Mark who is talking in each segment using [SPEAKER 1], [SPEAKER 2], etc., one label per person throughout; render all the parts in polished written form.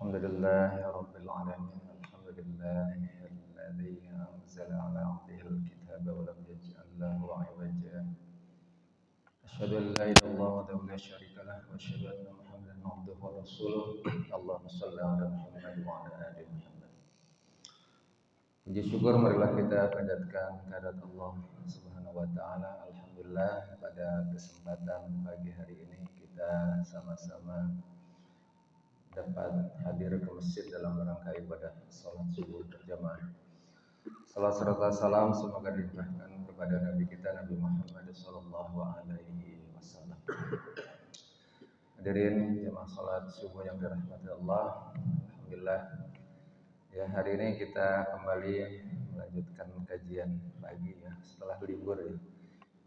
[SPEAKER 1] Alhamdulillahi Rabbil Alamin. Alhamdulillahilladzi anzala ala abdihil kitaba wa lam yaj'al lahu 'iwaja. Asyhadu an la ilaha illallah wahdahu la syarika lah wa asyhadu anna Muhammadan 'abduhu wa rasuluh. Allahumma shalli ala Muhammad wa ala ali Muhammad. Puji syukur marilah kita panjatkan kehadirat Allah Subhanahu wa taala. Alhamdulillah pada kesempatan pagi hari ini kita sama-sama dapat hadir ke masjid dalam rangka ibadah salat subuh berjamaah. Salat serta salam semoga dilimpahkan kepada Nabi kita Nabi Muhammad sallallahu alaihi wasallam. Hadirin jamaah salat subuh yang dirahmati Allah. Alhamdulillah ya, hari ini kita kembali melanjutkan kajian pagi ya setelah libur ya.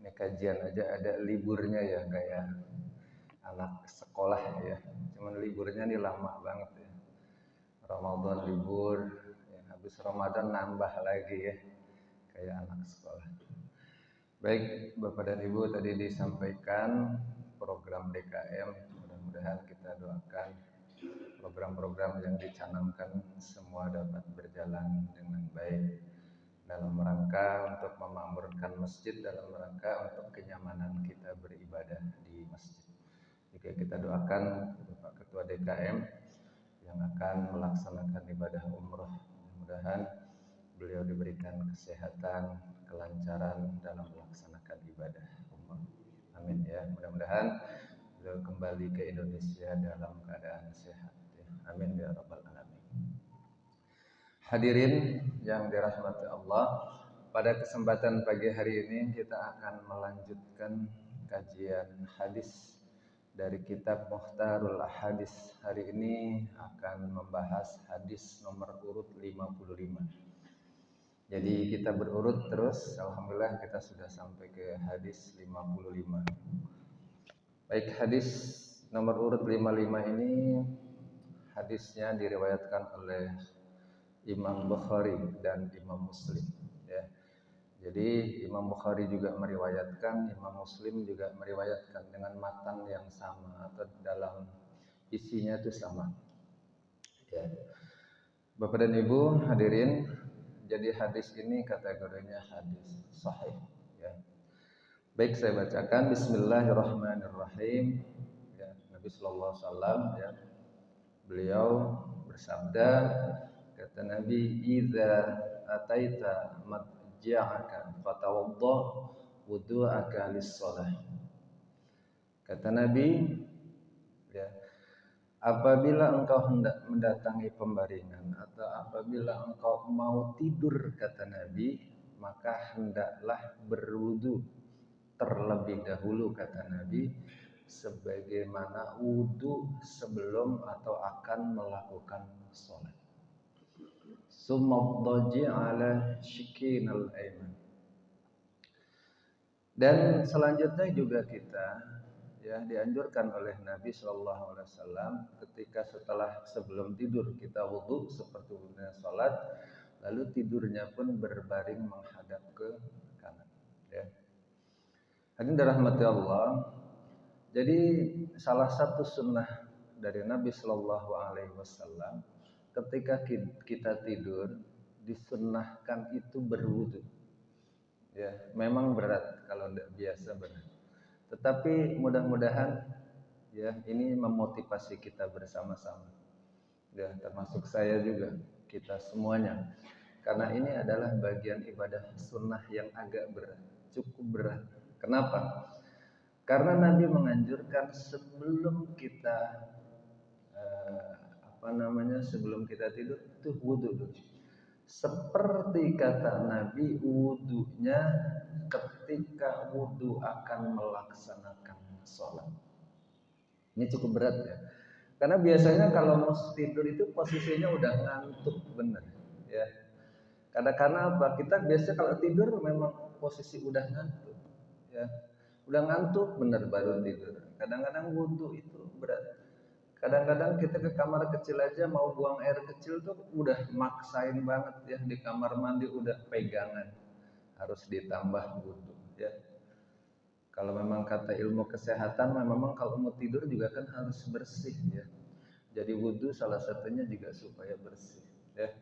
[SPEAKER 1] Ini kajian aja ada liburnya ya, kayak anak sekolah ya. Cuman liburnya ini lama banget ya. Ramadan libur, ya, habis Ramadan nambah lagi ya, kayak anak sekolah. Baik Bapak dan Ibu, tadi disampaikan program DKM. Mudah-mudahan kita doakan program-program yang dicanangkan semua dapat berjalan dengan baik dalam rangka untuk memakmurkan masjid, dalam rangka untuk kenyamanan kita beribadah di masjid. Jika kita doakan Bapak Ketua DKM yang akan melaksanakan ibadah umroh, mudah-mudahan beliau diberikan kesehatan, kelancaran dalam melaksanakan ibadah umroh. Amin ya. Mudah-mudahan beliau kembali ke Indonesia dalam keadaan sehat. Ya. Amin ya rabbal alamin. Hadirin yang dirahmati Allah, pada kesempatan pagi hari ini kita akan melanjutkan kajian hadis dari kitab Mukhtarul Ahadits. Hari ini akan membahas hadis nomor urut 55. Jadi kita berurut terus. Alhamdulillah kita sudah sampai ke hadis 55. Baik, hadis nomor urut 55 ini hadisnya diriwayatkan oleh Imam Bukhari dan Imam Muslim ya. Jadi Imam Bukhari juga meriwayatkan, Imam Muslim juga meriwayatkan dengan matan yang sama atau dalam isinya itu sama. Ya. Bapak dan Ibu hadirin, jadi hadis ini kategorinya hadis sahih. Ya. Baik, saya bacakan. Bismillahirrahmanirrahim. Ya, Nabi Sallallahu Alaihi Wasallam ya, beliau bersabda, kata Nabi, "Idza ataita ja'aka fatawadda wudu'aka lis-shalah." Kata Nabi ya, apabila engkau hendak mendatangi pembaringan atau apabila engkau mau tidur, kata Nabi, maka hendaklah berwudu terlebih dahulu, kata Nabi, sebagaimana wudu sebelum atau akan melakukan salat. Summaddaji ala shikinal aiman. Dan selanjutnya juga kita ya dianjurkan oleh Nabi Shallallahu Alaihi Wasallam ketika sebelum tidur kita wudu seperti wudunya salat, lalu tidurnya pun berbaring menghadap ke kanan. Ya. Hadirin dirahmati Allah. Jadi salah satu sunnah dari Nabi Shallallahu Alaihi Wasallam, ketika kita tidur disunnahkan itu berwudu. Ya, memang berat kalau tidak biasa berat. Tetapi mudah-mudahan ya ini memotivasi kita bersama-sama. Ya, termasuk saya juga, kita semuanya. Karena ini adalah bagian ibadah sunnah yang agak berat, cukup berat. Kenapa? Karena Nabi menganjurkan sebelum kita sebelum kita tidur itu wudu dulu. Seperti kata Nabi, wudunya ketika wudu akan melaksanakan sholat. Ini cukup berat ya. Karena biasanya kalau mau tidur itu posisinya udah ngantuk bener ya. Karena apa? Kita biasa kalau tidur memang posisi udah ngantuk ya. Udah ngantuk bener baru tidur. Kadang-kadang wudu itu berat. Kadang-kadang kita ke kamar kecil aja mau buang air kecil tuh udah maksain banget ya, di kamar mandi udah pegangan, harus ditambah wudu ya. Kalau memang kata ilmu kesehatan memang kalau mau tidur juga kan harus bersih ya. Jadi wudhu salah satunya juga supaya bersih. Ya,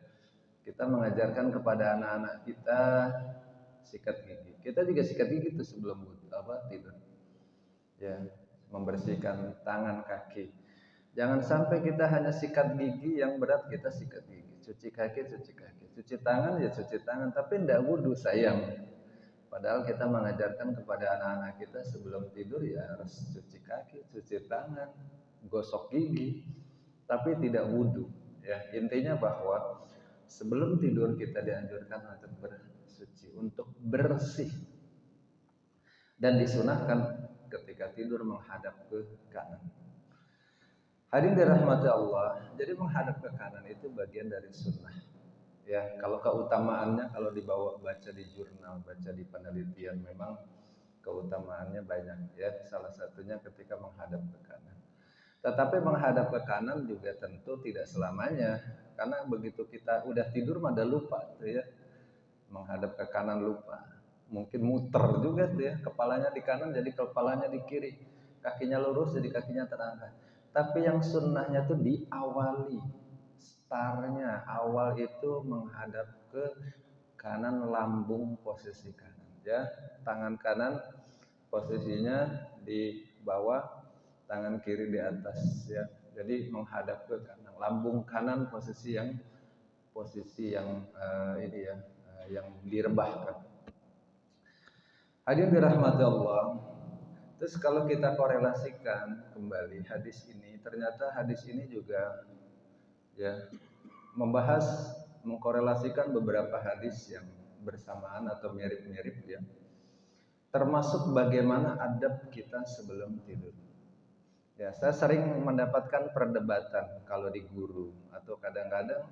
[SPEAKER 1] kita mengajarkan kepada anak-anak kita sikat gigi. Kita juga sikat gigi itu sebelum tidur. Ya, membersihkan tangan kaki. Jangan sampai kita hanya sikat gigi yang berat, kita sikat gigi. Cuci kaki, cuci kaki. Cuci tangan ya cuci tangan, tapi tidak wudhu sayang. Padahal kita mengajarkan kepada anak-anak kita sebelum tidur ya harus cuci kaki, cuci tangan, gosok gigi, tapi tidak wudhu. Ya, intinya bahwa sebelum tidur kita dianjurkan untuk bersuci, untuk bersih, dan disunahkan ketika tidur menghadap ke kanan. Hadirin dirahmati Allah, jadi menghadap ke kanan itu bagian dari sunnah. Ya, kalau keutamaannya kalau dibawa baca di jurnal, baca di penelitian memang keutamaannya banyak ya. Salah satunya ketika menghadap ke kanan. Tetapi menghadap ke kanan juga tentu tidak selamanya, karena begitu kita udah tidur mah udah lupa tuh ya. Menghadap ke kanan lupa. Mungkin muter juga tuh ya, kepalanya di kanan jadi kepalanya di kiri. Kakinya lurus jadi kakinya terangkat. Tapi yang sunnahnya tuh diawali. Startnya awal itu menghadap ke kanan, lambung posisi kanan ya. Tangan kanan posisinya di bawah, tangan kiri di atas ya. Jadi menghadap ke kanan, lambung kanan posisi yang yang direbahkan. Hadirin dirahmati Allah. Terus kalau kita korelasikan kembali hadis ini, ternyata hadis ini juga ya membahas, mengkorelasikan beberapa hadis yang bersamaan atau mirip-mirip ya. Termasuk bagaimana adab kita sebelum tidur. Ya, saya sering mendapatkan perdebatan kalau di guru atau kadang-kadang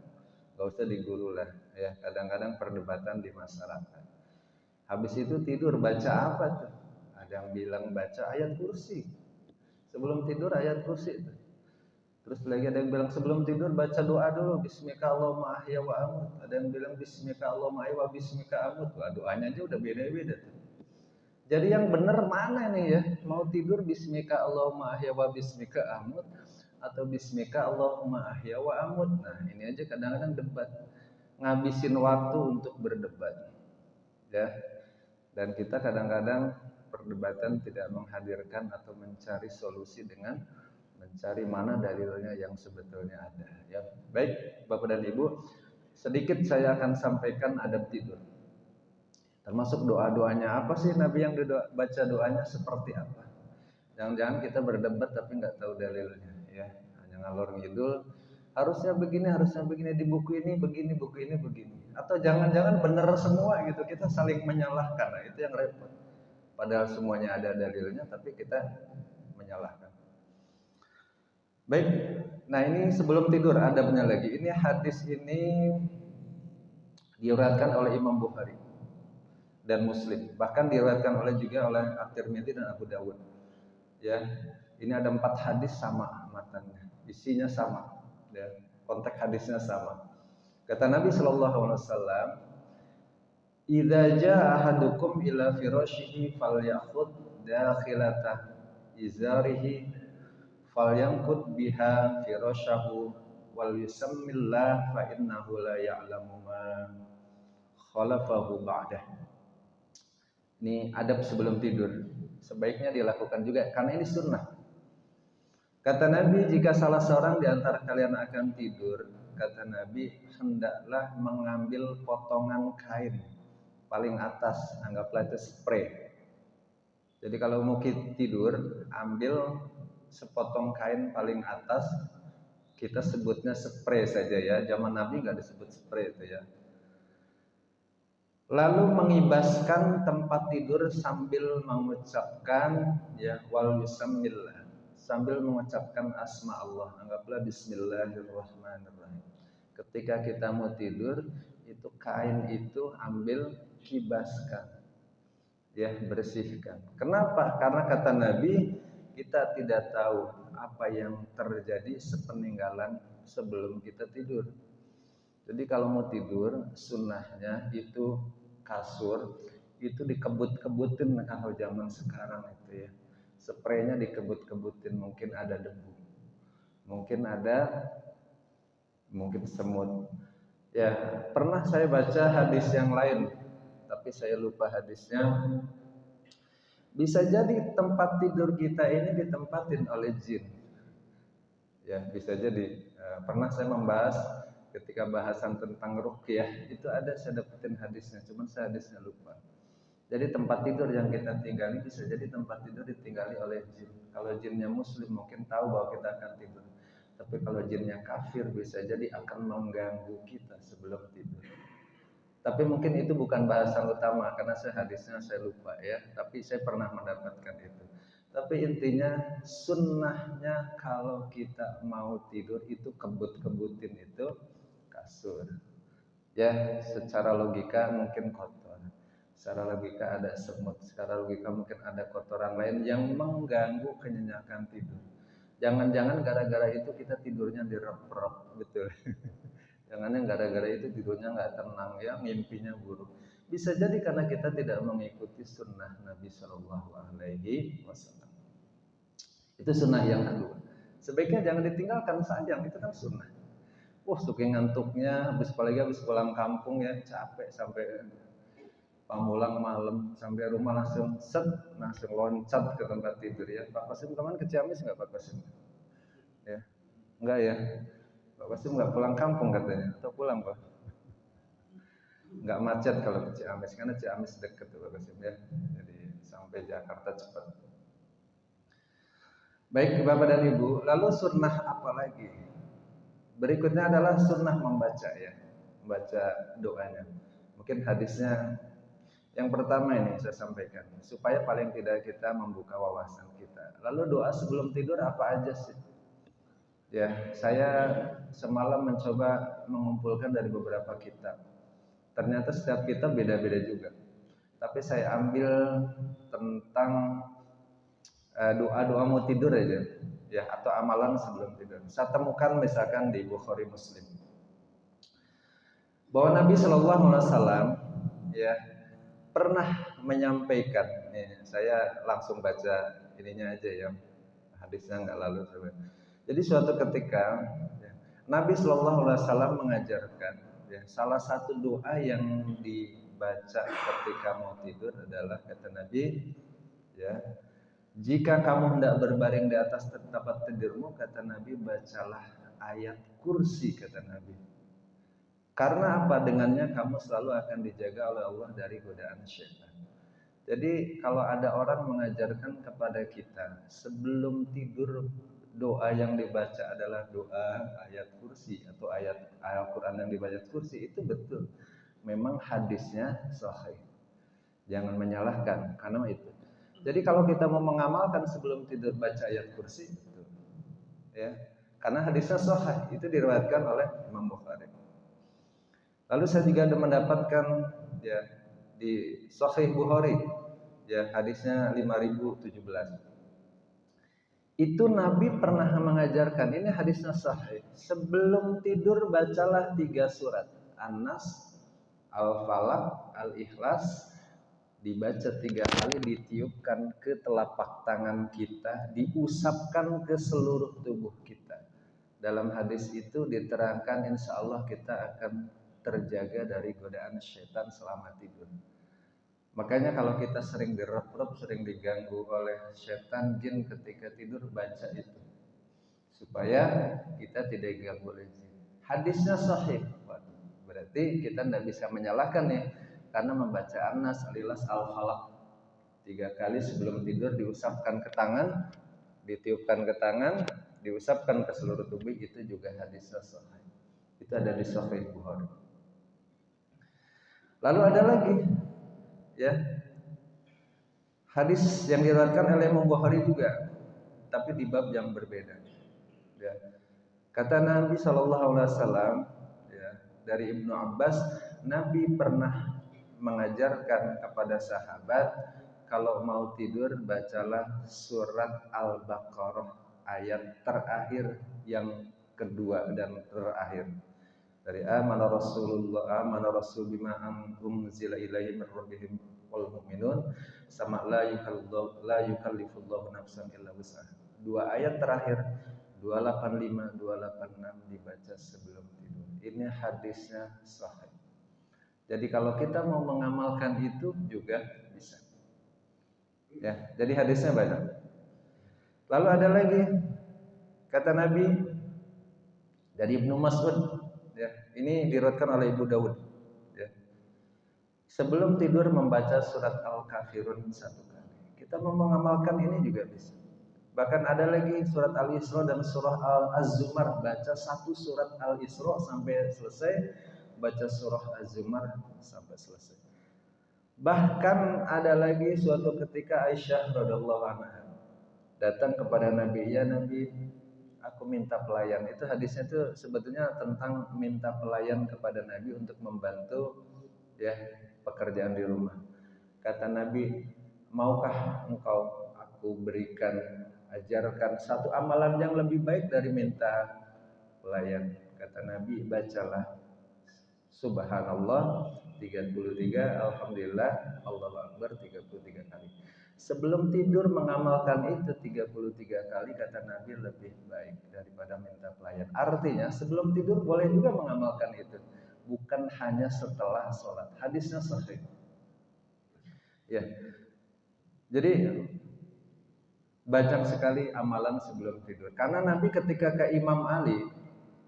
[SPEAKER 1] gak usah di guru lah ya, kadang-kadang perdebatan di masyarakat. Habis itu tidur baca apa tuh? Ada yang bilang baca ayat kursi. Sebelum tidur ayat kursi tuh. Terus lagi ada yang bilang sebelum tidur baca doa dulu, bismika Allahumma ahya wa amut. Ada yang bilang bismika Allahumma ahya wa bismika amut. Wah, doanya aja udah beda-beda tuh. Jadi yang benar mana nih ya? Mau tidur bismika Allahumma ahya wa bismika amut atau bismika Allahumma ahya wa amut. Nah, ini aja kadang-kadang debat. Ngabisin waktu untuk berdebat. Ya. Dan kita kadang-kadang perdebatan tidak menghadirkan atau mencari solusi dengan mencari mana dalilnya yang sebetulnya ada. Ya, baik Bapak dan Ibu, sedikit saya akan sampaikan adab tidur. Termasuk doa-doanya apa sih Nabi yang baca doanya seperti apa? Jangan-jangan kita berdebat tapi nggak tahu dalilnya, ya hanya ngalor ngidul. Harusnya begini di buku ini begini, buku ini begini. Atau jangan-jangan benar semua gitu, kita saling menyalahkan. Nah, itu yang repot. Padahal semuanya ada dalilnya, tapi kita menyalahkan. Baik, nah ini sebelum tidur adabnya lagi. Ini hadis ini diriwayatkan oleh Imam Bukhari dan Muslim, bahkan diriwayatkan juga oleh At-Tirmidzi dan Abu Dawud. Ya, ini ada 4 hadis sama matanya, isinya sama, ya, konteks hadisnya sama. Kata Nabi Shallallahu Alaihi Wasallam, "Idza jaa ahadukum ila firashihi falyakhud dakhilata izarihi falyanqud biha firashahu wal yusammillah fa innahu la ya'lamu ma khalafahu ba'dah." Ini adab sebelum tidur. Sebaiknya dilakukan juga karena ini sunnah. Kata Nabi, jika salah seorang di antara kalian akan tidur, kata Nabi, hendaklah mengambil potongan kain paling atas, anggaplah itu spray. Jadi kalau mau tidur, ambil sepotong kain paling atas, kita sebutnya spray saja ya. Zaman Nabi nggak disebut spray itu ya. Lalu mengibaskan tempat tidur sambil mengucapkan ya wal yusammillah, sambil mengucapkan asma Allah, anggaplah bismillahirrahmanirrahim. Ketika kita mau tidur, itu kain itu ambil kibaskan, ya bersihkan. Kenapa? Karena kata Nabi, kita tidak tahu apa yang terjadi sepeninggalan sebelum kita tidur. Jadi kalau mau tidur, sunnahnya itu kasur itu dikebut-kebutin kalau zaman sekarang itu ya. Spraynya dikebut-kebutin, mungkin ada debu. mungkin ada, mungkin semut. Ya, pernah saya baca hadis yang lain, tapi saya lupa hadisnya. Bisa jadi tempat tidur kita ini ditempatin oleh jin. Ya, bisa jadi. Pernah saya membahas ketika bahasan tentang ruqyah, itu ada saya dapetin hadisnya, cuman saya hadisnya lupa. Jadi tempat tidur yang kita tinggali bisa jadi tempat tidur ditinggali oleh jin. Kalau jinnya muslim mungkin tahu bahwa kita akan tidur. Tapi kalau jinnya kafir bisa jadi akan mengganggu kita sebelum tidur. Tapi mungkin itu bukan bahasan utama karena hadisnya saya lupa ya. Tapi saya pernah mendapatkan itu. Tapi intinya sunnahnya kalau kita mau tidur itu kebut-kebutin itu kasur. Ya, secara logika mungkin kotor. Secara logika ada semut. Secara logika mungkin ada kotoran lain yang mengganggu kenyenyakan tidur. Jangan-jangan gara-gara itu kita tidurnya direp-rep, betul. Jangan gara-gara itu tidurnya nggak tenang ya, mimpinya buruk. Bisa jadi karena kita tidak mengikuti sunnah Nabi Shallallahu Alaihi Wasallam. Itu sunnah yang kedua. Sebaiknya jangan ditinggalkan sayang, itu kan sunnah. Wah, saking ngantuknya, apalagi habis pulang kampung ya, capek sampai pulang malam, sampai rumah langsung langsung loncat ke tempat tidur ya. Pak Qasim kemarin ke Ciamis nggak Pak Qasim? Ya, enggak ya. Pak Qasim nggak pulang kampung katanya, atau pulang Pak? Nggak macet kalau ke Ciamis, karena Ciamis dekat Pak Qasim ya. Jadi sampai Jakarta cepat. Baik Bapak dan Ibu, lalu sunnah apa lagi? Berikutnya adalah sunnah membaca ya, membaca doanya. Mungkin hadisnya yang pertama ini saya sampaikan, supaya paling tidak kita membuka wawasan kita. Lalu doa sebelum tidur apa aja sih? Ya, saya semalam mencoba mengumpulkan dari beberapa kitab. Ternyata setiap kitab beda-beda juga. Tapi saya ambil tentang doa-doa mau tidur aja, ya, atau amalan sebelum tidur. Saya temukan misalkan di Bukhari Muslim bahwa Nabi Shallallahu Alaihi Wasallam ya pernah menyampaikan. Nih, saya langsung baca ininya aja ya, hadisnya nggak lalu. Jadi suatu ketika ya, Nabi Shallallahu Alaihi Wasallam mengajarkan ya, salah satu doa yang dibaca ketika mau tidur adalah kata Nabi ya, jika kamu hendak berbaring di atas tempat tidurmu, kata Nabi, bacalah ayat kursi, kata Nabi. Karena apa? Dengannya kamu selalu akan dijaga oleh Allah dari godaan syaitan. Jadi kalau ada orang mengajarkan kepada kita sebelum tidur doa yang dibaca adalah doa ayat kursi atau ayat Al-Quran yang dibaca kursi, itu betul. Memang hadisnya sahih. Jangan menyalahkan karena itu. Jadi kalau kita mau mengamalkan sebelum tidur baca ayat kursi, betul. Ya, karena hadisnya sahih, itu diriwayatkan oleh Imam Bukhari. Lalu saya juga ada mendapatkan ya di Sahih Bukhari ya hadisnya 5017. Itu Nabi pernah mengajarkan, ini hadisnya sahih, sebelum tidur bacalah 3 surat, An-Nas, Al-Falaq, Al-Ikhlas, dibaca 3 kali, ditiupkan ke telapak tangan kita, diusapkan ke seluruh tubuh kita. Dalam hadis itu diterangkan insya Allah kita akan terjaga dari godaan syaitan selama tidur. Makanya kalau kita sering direp-rep, sering diganggu oleh syaitan jin ketika tidur, baca itu supaya kita tidak diganggu oleh jin. Hadisnya sahih, berarti kita tidak bisa menyalahkan ya, karena membaca An-Nas, Al-Ikhlas, Al-Falaq 3 kali sebelum tidur, diusapkan ke tangan, ditiupkan ke tangan, diusapkan ke seluruh tubuh, itu juga hadisnya sahih. Itu ada di Sahih Bukhari. Lalu ada lagi ya hadis yang diriwayatkan oleh Imam Bukhari juga, tapi di bab yang berbeda. Ya. Kata Nabi Shallallahu Alaihi Wasallam ya, dari Ibnu Abbas, Nabi pernah mengajarkan kepada sahabat kalau mau tidur bacalah surat Al-Baqarah ayat terakhir yang kedua dan terakhir. Dari amana Rasulullah amana Rasul bima unzila ilaihi min rabbihim wal mu'minun sama la yukallifullahu nafsan illa wus'aha. 2 ayat terakhir, 285, 286 dibaca sebelum tidur. Ini hadisnya sahih. Jadi kalau kita mau mengamalkan itu juga bisa. Ya, jadi hadisnya banyak. Lalu ada lagi kata Nabi dari Ibnu Mas'ud, ya, ini diriwayatkan oleh Ibu Dawud, ya. Sebelum tidur membaca surat Al-Kafirun 1 kali. Kita mau mengamalkan ini juga bisa. Bahkan ada lagi surat Al-Isra dan surah Az-Zumar, baca satu surat Al-Isra sampai selesai, baca surah Az-Zumar sampai selesai. Bahkan ada lagi suatu ketika Aisyah radhiyallahu anha datang kepada Nabi, ya Nabi, aku minta pelayan. Itu hadisnya itu sebetulnya tentang minta pelayan kepada Nabi untuk membantu ya pekerjaan di rumah. Kata Nabi, maukah engkau aku berikan, ajarkan satu amalan yang lebih baik dari minta pelayan? Kata Nabi, bacalah Subhanallah 33, Alhamdulillah, Allahu Akbar 33 kali. Sebelum tidur mengamalkan itu 33 kali, kata Nabi, lebih baik daripada minta pelayan. Artinya sebelum tidur boleh juga mengamalkan itu, bukan hanya setelah sholat. Hadisnya sahih. Ya, jadi banyak sekali amalan sebelum tidur. Karena Nabi ketika ke Imam Ali,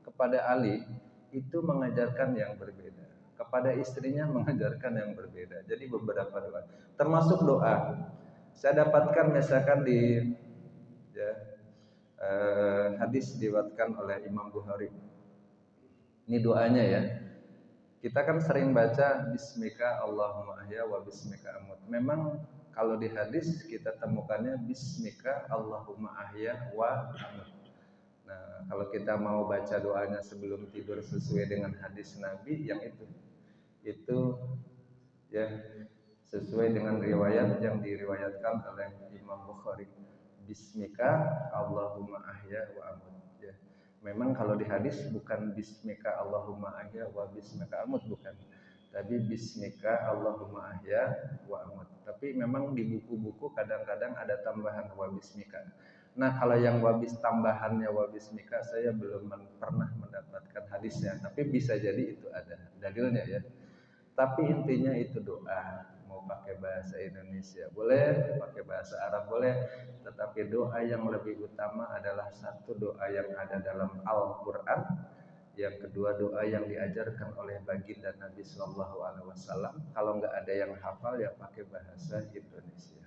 [SPEAKER 1] kepada Ali itu mengajarkan yang berbeda, kepada istrinya mengajarkan yang berbeda. Jadi beberapa doa, termasuk doa. Saya dapatkan misalkan di ya, hadis diriwayatkan oleh Imam Bukhari. Ini doanya ya. Kita kan sering baca Bismika Allahumma ahya wa bismika amut. Memang kalau di hadis kita temukannya Bismika Allahumma ahya wa amut. Nah, kalau kita mau baca doanya sebelum tidur sesuai dengan hadis Nabi yang itu ya sesuai dengan riwayat yang diriwayatkan oleh Imam Bukhari. Bismika Allahumma ahya wa amut. Ya. Memang kalau di hadis bukan Bismika Allahumma ahya wa bismika amut, bukan. Tapi Bismika Allahumma ahya wa amut. Tapi memang di buku-buku kadang-kadang ada tambahan wa bismika. Nah, kalau yang wabis tambahannya wabismika saya belum pernah mendapatkan hadisnya, tapi bisa jadi itu ada dalilnya ya. Tapi intinya itu doa, mau pakai bahasa Indonesia boleh, pakai bahasa Arab boleh, tetapi doa yang lebih utama adalah satu doa yang ada dalam Al-Qur'an, yang kedua doa yang diajarkan oleh baginda Nabi Sallallahu Alaihi Wasallam. Kalau nggak ada yang hafal ya pakai bahasa Indonesia.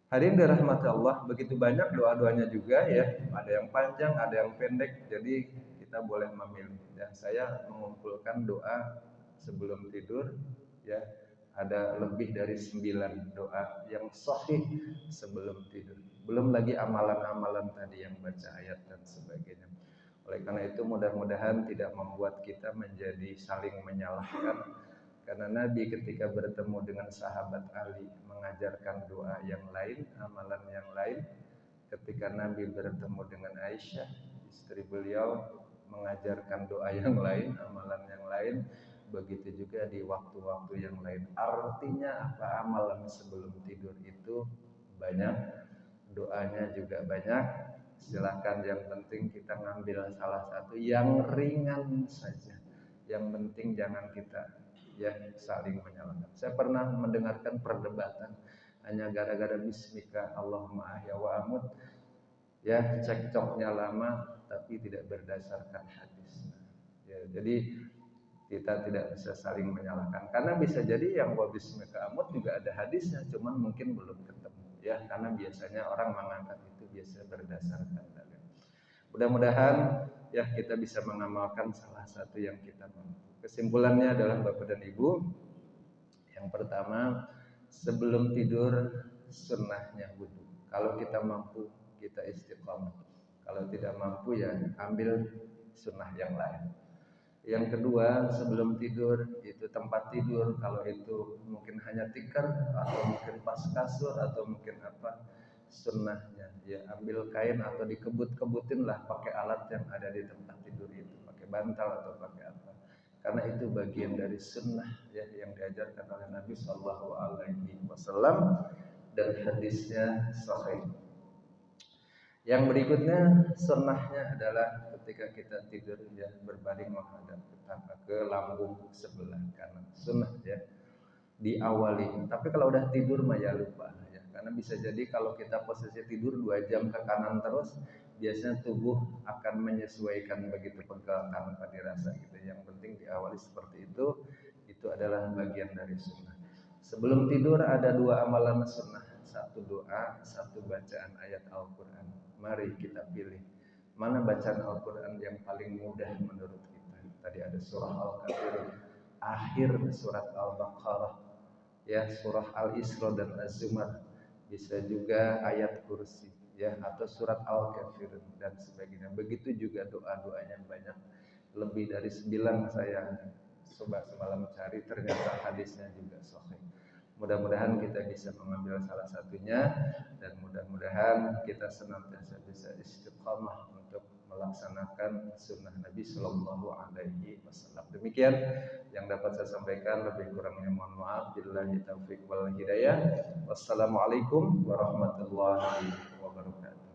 [SPEAKER 1] Hadirin dirahmati Allah, begitu banyak doa-doanya juga ya, ada yang panjang, ada yang pendek, jadi kita boleh memilih. Dan saya mengumpulkan doa sebelum tidur ya, ada lebih dari 9 doa yang sahih sebelum tidur. Belum lagi amalan-amalan tadi yang baca ayat dan sebagainya. Oleh karena itu mudah-mudahan tidak membuat kita menjadi saling menyalahkan. Karena Nabi ketika bertemu dengan sahabat Ali mengajarkan doa yang lain, amalan yang lain. Ketika Nabi bertemu dengan Aisyah, istri beliau, mengajarkan doa yang lain, amalan yang lain. Begitu juga di waktu-waktu yang lain. Artinya apa? Amalan sebelum tidur itu banyak, doanya juga banyak. Silakan, yang penting kita ngambil salah satu yang ringan saja. Yang penting jangan kita ya saling menyalahkan. Saya pernah mendengarkan perdebatan hanya gara-gara Bismika Allahumma ahya wa amut, ya cekcoknya lama tapi tidak berdasarkan hadis. Ya, jadi kita tidak bisa saling menyalahkan, karena bisa jadi yang wa Bismika amut juga ada hadisnya, cuman mungkin belum ketemu ya, karena biasanya orang mengangkat itu biasa berdasarkan dalil. Mudah-mudahan ya kita bisa mengamalkan salah satu yang kita mampu. Kesimpulannya adalah Bapak dan Ibu, yang pertama sebelum tidur sunnahnya wudu. Kalau kita mampu kita istiqomah. Kalau tidak mampu ya ambil sunnah yang lain. Yang kedua sebelum tidur itu tempat tidur, kalau itu mungkin hanya tikar atau mungkin pas kasur atau mungkin apa, sunnahnya ya ambil kain atau dikebut-kebutin lah pakai alat yang ada di tempat tidur itu, pakai bantal atau pakai apa, karena itu bagian dari sunnah ya yang diajarkan oleh Nabi Sallallahu Alaihi Wasallam dan hadisnya sahih. Yang berikutnya sunnahnya adalah ketika kita tidur ya berbaring menghadap ke lambung sebelah kanan. Sunnah ya diawali. Tapi kalau udah tidur mah ya lupa ya. Karena bisa jadi kalau kita posisi tidur 2 jam ke kanan terus, biasanya tubuh akan menyesuaikan begitu pegal tanpa dirasa gitu. Yang penting diawali seperti itu adalah bagian dari sunnah. Sebelum tidur ada 2 amalan sunnah, satu doa, satu bacaan ayat Al-Quran. Mari kita pilih mana bacaan Al-Quran yang paling mudah menurut kita. Tadi ada surah Al-Kafirun, akhir surat Al-Baqarah, ya surah Al-Isra dan Az-Zumar, bisa juga ayat kursi ya atau surat Al-Kafirun dan sebagainya. Begitu juga doa-doanya banyak, lebih dari 9 saya coba semalam cari, ternyata hadisnya juga sahih. Mudah-mudahan kita bisa mengambil salah satunya dan mudah-mudahan kita senantiasa bisa istiqamah untuk melaksanakan sunnah Nabi Sallallahu Alaihi Wasallam. Demikian yang dapat saya sampaikan, lebih kurangnya mohon maaf. Billahi taufiq wal hidayah. Wassalamualaikum warahmatullahi wabarakatuh.